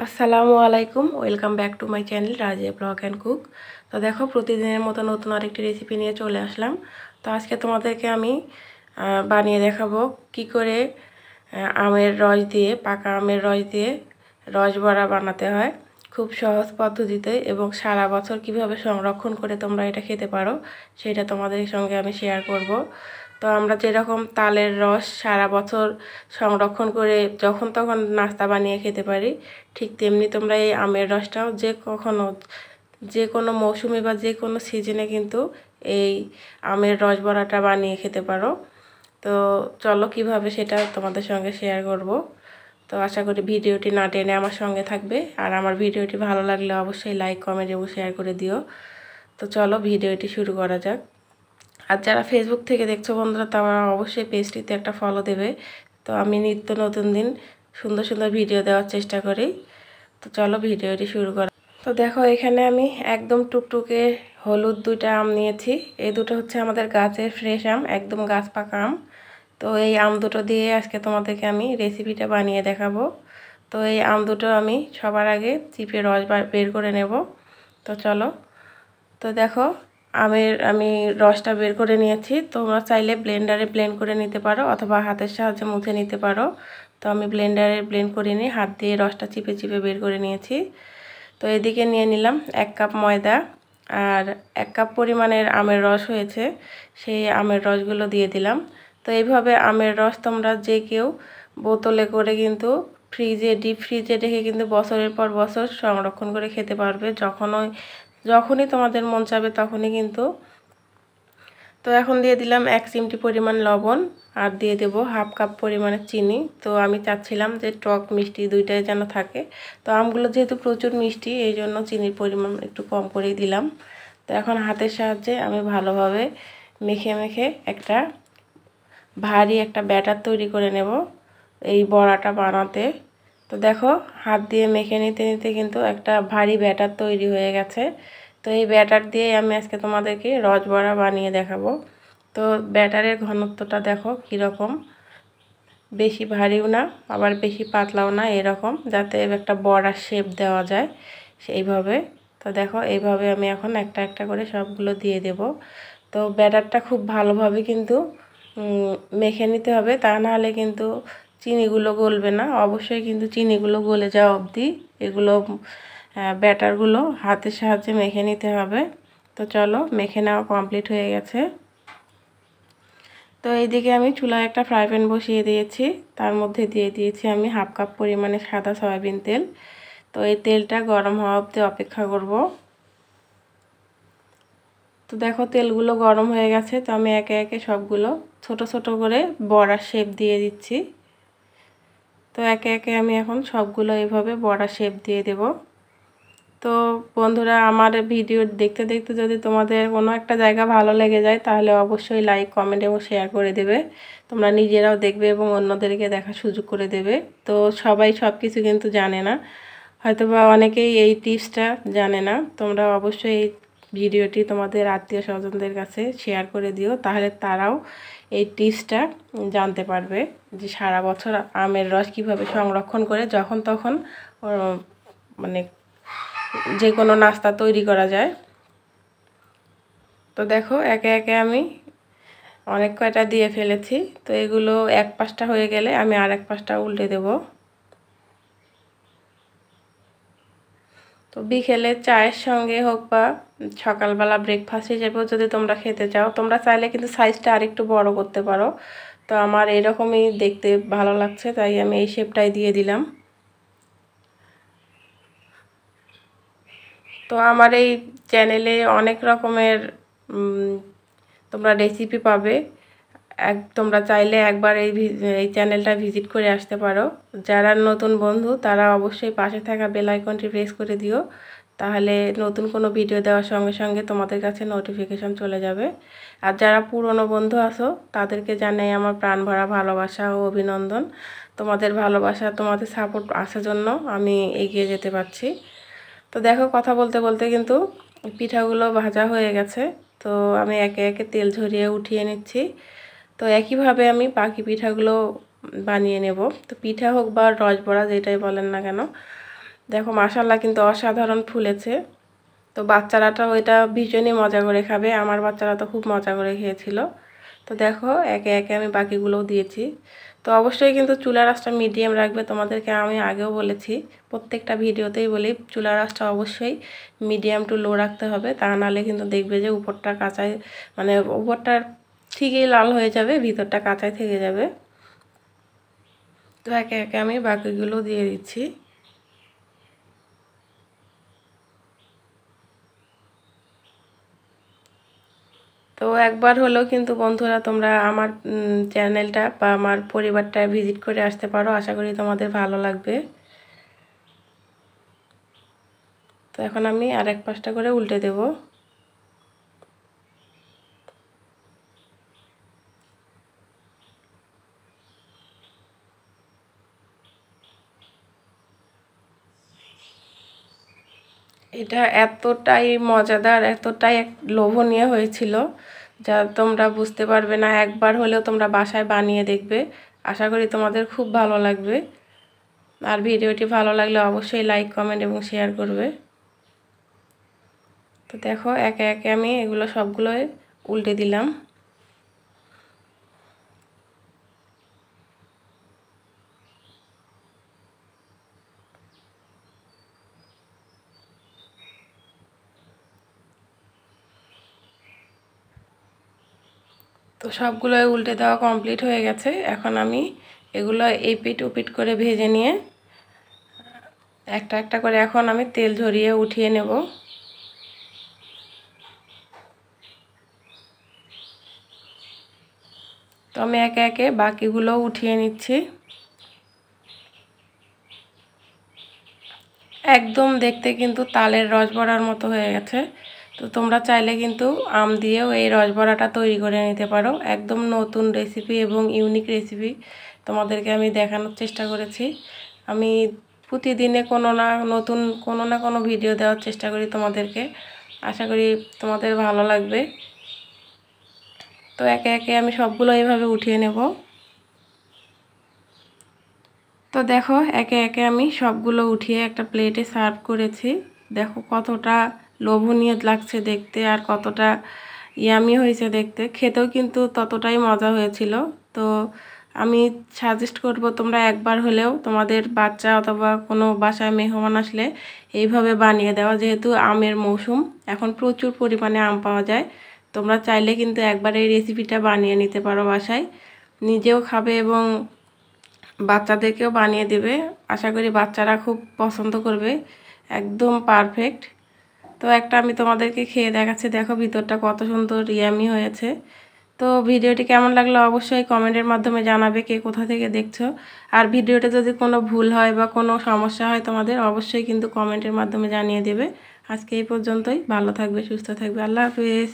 আসসালামু আলাইকুম, welcome back to my channel Razia blog and cook. তো দেখো, প্রতিদিনের মতো নতুন আরেকটি রেসিপি নিয়ে চলে আসলাম। তো আজকে তোমাদেরকে আমি বানিয়ে দেখাবো কি করে আমের রস দিয়ে, পাকা আমের রস দিয়ে রস বড়া বানাতে হয় খুব সহজ পদ্ধতিতে, এবং সারা বছর কিভাবে সংরক্ষণ করে তোমরা এটা খেতে পারো সেটা তোমাদের সঙ্গে আমি শেয়ার করব। তো আমরা যেরকম তালের রস সারা বছর সংরক্ষণ করে যখন তখন নাস্তা বানিয়ে খেতে পারি, ঠিক তেমনি তোমরা এই আমের রসটাও যে কোনো মৌসুমে বা যে কোনো সিজনে কিন্তু এই আমের রস বড়াটা বানিয়ে খেতে পারো। তো চলো কিভাবে সেটা তোমাদের সঙ্গে শেয়ার করব। তো আশা করি ভিডিওটি না টেনে আমার সঙ্গে থাকবে, আর আমার ভিডিওটি ভালো লাগলে অবশ্যই লাইক, কমেন্ট এবং শেয়ার করে দিও। তো চলো ভিডিওটি শুরু করা যাক। আর যারা ফেসবুক থেকে দেখছো বন্ধুরা, তারা অবশ্যই পেজটিতে একটা ফলো দেবে। তো আমি নিত্য নতুন দিন সুন্দর সুন্দর ভিডিও দেওয়ার চেষ্টা করি। তো চলো ভিডিওটি শুরু করা। তো দেখো, এখানে আমি একদম টুকটুকে হলুদ দুইটা আম নিয়েছি। এই দুটো হচ্ছে আমাদের গাছের ফ্রেশ আম, একদম গাছ পাকা আম। তো এই আম দুটো দিয়ে আজকে তোমাদেরকে আমি রেসিপিটা বানিয়ে দেখাবো। তো এই আম দুটো আমি সবার আগে চিপে রস বের করে নেব। তো চলো। তো দেখো, আমি রসটা বের করে নিয়েছি। তোমরা চাইলে ব্লেন্ডারে ব্লেন্ড করে নিতে পারো, অথবা হাতের সাহায্যে মুছে নিতে পারো। তো আমি ব্লেন্ডারে ব্লেন্ড করে নিয়ে হাত দিয়ে রসটা চিপে চিপে বের করে নিয়েছি। তো এদিকে নিয়ে নিলাম 1 কাপ ময়দা, আর 1 কাপ পরিমাণের আমের রস হয়েছে, সেই আমের রসগুলো দিয়ে দিলাম। তো এইভাবে আমের রস তোমরা যে কেউ বোতলে করে কিন্তু ডিপ ফ্রিজে রেখে কিন্তু বছরের পর বছর সংরক্ষণ করে খেতে পারবে। যখনই তোমাদের মন চাবে তখনই কিন্তু। তো এখন দিয়ে দিলাম 1 চিমটি পরিমাণ লবণ, আর দিয়ে দেব হাফ কাপ পরিমাণে চিনি। তো আমি চাচ্ছিলাম যে টক মিষ্টি দুইটাই যেন থাকে। তো আমগুলো যেহেতু প্রচুর মিষ্টি, এই জন্য চিনির পরিমাণ একটু কম করেই দিলাম। তো এখন হাতের সাহায্যে আমি ভালোভাবে মেখে মেখে একটা ভারী একটা ব্যাটার তৈরি করে নেব এই বড়াটা বানাতে। তো দেখো, হাত দিয়ে মেখে নিতে নিতে কিন্তু একটা ভারী ব্যাটার তৈরি হয়ে গেছে। তো এই ব্যাটার দিয়ে আমি আজকে তোমাদেরকে রস বড়া বানিয়ে দেখাবো। তো ব্যাটারের ঘনত্বটা দেখো কীরকম, বেশি ভারীও না আবার বেশি পাতলাও না, এরকম যাতে একটা বড়ার শেপ দেওয়া যায় সেইভাবে। তো দেখো, এইভাবে আমি এখন একটা একটা করে সবগুলো দিয়ে দেব। তো ব্যাটারটা খুব ভালোভাবে কিন্তু মেখে নিতে হবে, তা নাহলে কিন্তু চিনিগুলো গলবে না। অবশ্যই কিন্তু চিনিগুলো গলে যাওয়া অবধি এগুলো ব্যাটারগুলো হাতের সাহায্যে মেখে নিতে হবে। তো চলো, মেখে নেওয়া কমপ্লিট হয়ে গেছে। তো এইদিকে আমি চুলায় একটা ফ্রাই প্যান বসিয়ে দিয়েছি, তার মধ্যে দিয়ে দিয়েছি আমি হাফ কাপ পরিমাণে সাদা সয়াবিন তেল। তো এই তেলটা গরম হওয়া অবধি অপেক্ষা করব। তো দেখো, তেলগুলো গরম হয়ে গেছে। তো আমি একে একে সবগুলো ছোট ছোট করে বড়ার শেপ দিয়ে দিচ্ছি। তো একে একে আমি এখন সবগুলো এইভাবে বড়ার শেপ দিয়ে দেব। তো বন্ধুরা, আমার ভিডিও দেখতে দেখতে যদি তোমাদের কোনো একটা জায়গা ভালো লেগে যায়, তাহলে অবশ্যই লাইক, কমেন্ট এবং শেয়ার করে দেবে। তোমরা নিজেরাও দেখবে এবং অন্যদেরকে দেখার সুযোগ করে দেবে। তো সবাই সব কিছু কিন্তু জানে না, হয়তোবা অনেকেই এই টিপসটা জানে না। তোমরা অবশ্যই এই ভিডিওটি তোমাদের আত্মীয় স্বজনদের কাছে শেয়ার করে দিও, তাহলে তারাও এই টিপসটা জানতে পারবে যে সারা বছর আমের রস কিভাবে সংরক্ষণ করে যখন তখন মানে যে কোনো নাস্তা তৈরি করা যায়। তো দেখো, একে একে আমি অনেক কয়টা দিয়ে ফেলেছি। তো এগুলো এক পাশটা হয়ে গেলে আমি আর এক পাশটা উল্টে দেব। তো বিকেলে চায়ের সঙ্গে হোক বা সকালবেলা ব্রেকফাস্ট হিসেবেও যদি তোমরা খেতে চাও, তোমরা চাইলে কিন্তু সাইজটা আরেকটু বড় করতে পারো। তো আমার এরকমই দেখতে ভালো লাগছে, তাই আমি এই শেপটাই দিয়ে দিলাম। তো আমার এই চ্যানেলে অনেক রকমের তোমরা রেসিপি পাবে। তোমরা চাইলে একবার এই চ্যানেলটা ভিজিট করে আসতে পারো। যারা নতুন বন্ধু তারা অবশ্যই পাশে থাকা বেল আইকনটি প্রেস করে দিও, তাহলে নতুন কোনো ভিডিও দেওয়ার সঙ্গে সঙ্গে তোমাদের কাছে নোটিফিকেশন চলে যাবে। আর যারা পুরনো বন্ধু আছো, তাদেরকে জানাই আমার প্রাণ ভরা ভালোবাসা ও অভিনন্দন। তোমাদের ভালোবাসা, তোমাদের সাপোর্ট আসার জন্য আমি এগিয়ে যেতে পারছি। তো দেখো, কথা বলতে বলতে কিন্তু পিঠাগুলো ভাজা হয়ে গেছে। তো আমি একে একে তেল ঝরিয়ে উঠিয়ে নিচ্ছি। তো একইভাবে আমি বাকি পিঠাগুলো বানিয়ে নেব। তো পিঠা হোক বা রস বড়া, যেটাই বলেন না কেন, দেখো মাশাআল্লাহ কিন্তু অসাধারণ ফুলেছে। তো বাচ্চারাটা ওইটা ভীষণই মজা করে খাবে, আমার বাচ্চারা তো খুব মজা করে খেয়েছিল। তো দেখো একে একে আমি বাকিগুলোও দিয়েছি। তো অবশ্যই কিন্তু চুলার আঁচটা মিডিয়াম রাখবে, তোমাদেরকে আমি আগেও বলেছি, প্রত্যেকটা ভিডিওতেই বলি চুলার আঁচটা অবশ্যই মিডিয়াম টু লো রাখতে হবে, তা নাহলে কিন্তু দেখবে যে উপরটা কাঁচাই, মানে উপরটা ঠিকই লাল হয়ে যাবে, ভিতরটা কাঁচাই থেকে যাবে। তো একে একে আমি বাকিগুলো দিয়ে দিচ্ছি। তো একবার হলেও কিন্তু বন্ধুরা তোমরা আমার চ্যানেলটা বা আমার পরিবারটা ভিজিট করে আসতে পারো, আশা করি তোমাদের ভালো লাগবে। তো এখন আমি আরেক পাশটা করে উল্টে দেব। এটা এতটাই মজাদার, এতটাই লোভনীয় হয়েছিল যা তোমরা বুঝতে পারবে না, একবার হলেও তোমরা বাসায় বানিয়ে দেখবে, আশা করি তোমাদের খুব ভালো লাগবে। আর ভিডিওটি ভালো লাগলে অবশ্যই লাইক কমেন্ট এবং শেয়ার করবে। তো দেখো একে একে আমি এগুলো সবগুলোই উল্টে দিলাম। তো সবগুলোই উল্টে দেওয়া কমপ্লিট হয়ে গেছে। এখন আমি এগুলো এপিট ওপিট করে ভেজে নিয়ে একটা একটা করে এখন আমি তেল ঝরিয়ে উঠিয়ে নেব। তো আমি একে একে বাকিগুলো উঠিয়ে নিচ্ছি। একদম দেখতে কিন্তু তালের রস বড়ার মতো হয়ে গেছে। তো তোমরা চাইলে কিন্তু আম দিয়েও এই রস বড়াটা তৈরি করে নিতে পারো। একদম নতুন রেসিপি এবং ইউনিক রেসিপি তোমাদেরকে আমি দেখানোর চেষ্টা করেছি। আমি প্রতিদিনে কোনো না কোনো ভিডিও দেওয়ার চেষ্টা করি তোমাদেরকে, আশা করি তোমাদের ভালো লাগবে। তো একে একে আমি সবগুলো এইভাবে উঠিয়ে নেব। তো দেখো একে একে আমি সবগুলো উঠিয়ে একটা প্লেটে সার্ভ করেছি। দেখো কতটা লোভনীয় লাগছে দেখতে আর কতটা ইয়ামি হয়েছে দেখতে, খেতেও কিন্তু ততটাই মজা হয়েছিল। তো আমি সাজেস্ট করব তোমরা একবার হলেও তোমাদের বাচ্চা অথবা কোনো বাসায় মেহমান আসলে এইভাবে বানিয়ে দেওয়া, যেহেতু আমের মৌসুম, এখন প্রচুর পরিমাণে আম পাওয়া যায়। তোমরা চাইলে কিন্তু একবার এই রেসিপিটা বানিয়ে নিতে পারো বাসায়, নিজেও খাবে এবং বাচ্চাদেরকেও বানিয়ে দেবে। আশা করি বাচ্চারা খুব পছন্দ করবে, একদম পারফেক্ট। তো একটা আমি তোমাদেরকে খেয়ে দেখাচ্ছি, দেখো ভিতরটা কত সুন্দর ইয়ামি হয়েছে। তো ভিডিওটি কেমন লাগলো অবশ্যই কমেন্টের মাধ্যমে জানাবে কে কোথা থেকে দেখছো। আর ভিডিওটা যদি কোনো ভুল হয় বা কোনো সমস্যা হয় তোমাদের, অবশ্যই কিন্তু কমেন্টের মাধ্যমে জানিয়ে দেবে। আজকে এই পর্যন্তই, ভালো থাকবে, সুস্থ থাকবে, আল্লাহ হাফিজ।